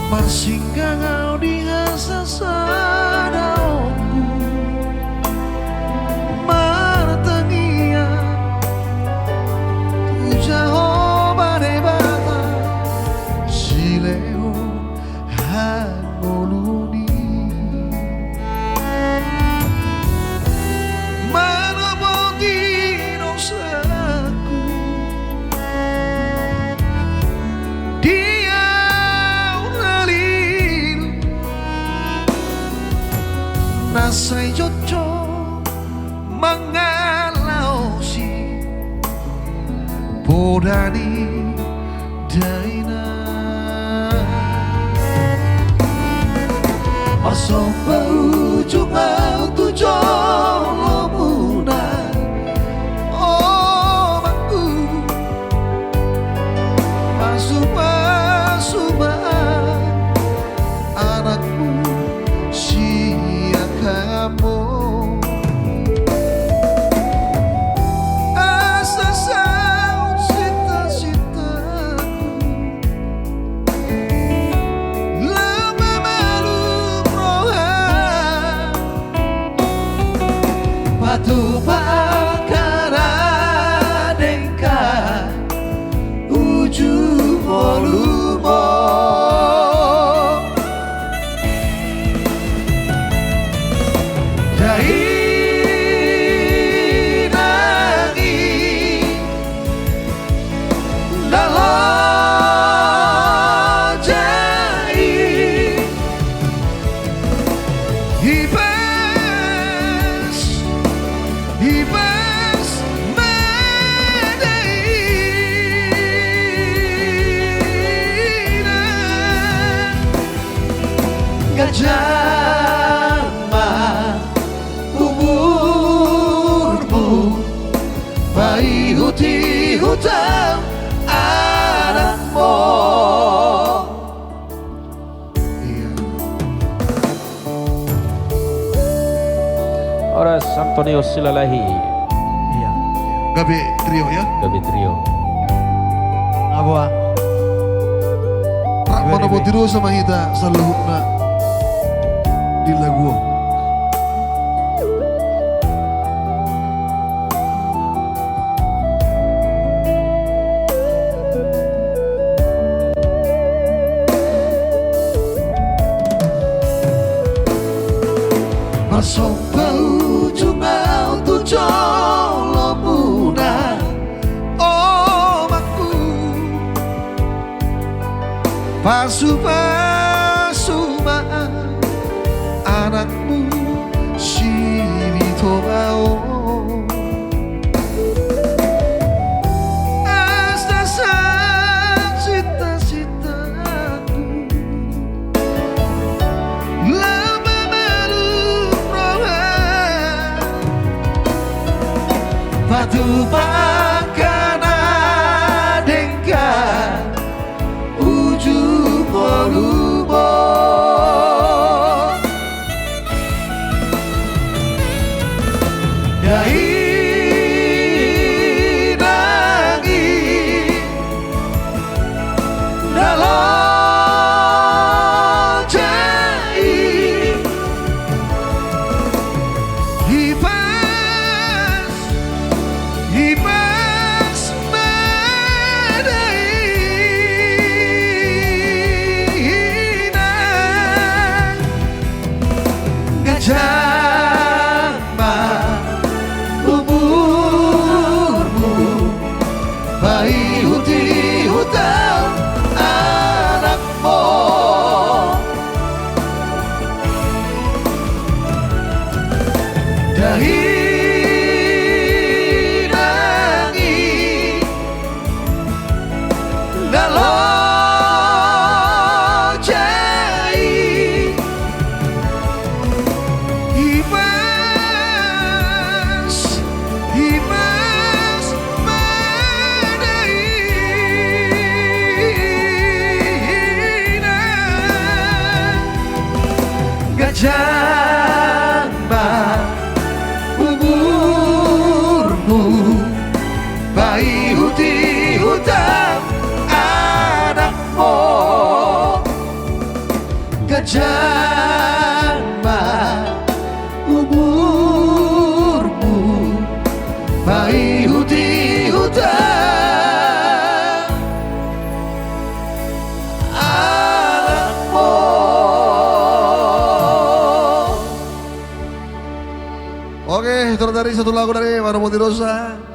Masihkah kau dirasa daunku Martangia Tujaho badebata Sileo hanoluni Manapoti dosaku Nasay jojo mangalau si Bodani daina Masopa ujung tujo lomuna Oh maku Masuma anakmu kamu asa saud cita-citaku lama malu rohan patu pakara dengka ujung volumo Gajama umurmu bayi huti hutan anakmu Horas Antonio Silalahi. Iya. Gabe trio ya? Gabe trio. Apa? Rak mana mau tiru sama kita seluruhnya di lagu. Masomba ujung tujo lomuna omaku Pasuma anakmu Shibito bao Asa cita-citaku lama malu rohan Patu pakana dengka ujung volumo Jamba umurmu bayi huti hutan anakmu Oke, itu dari satu lagu dari Warung Putih Rosa.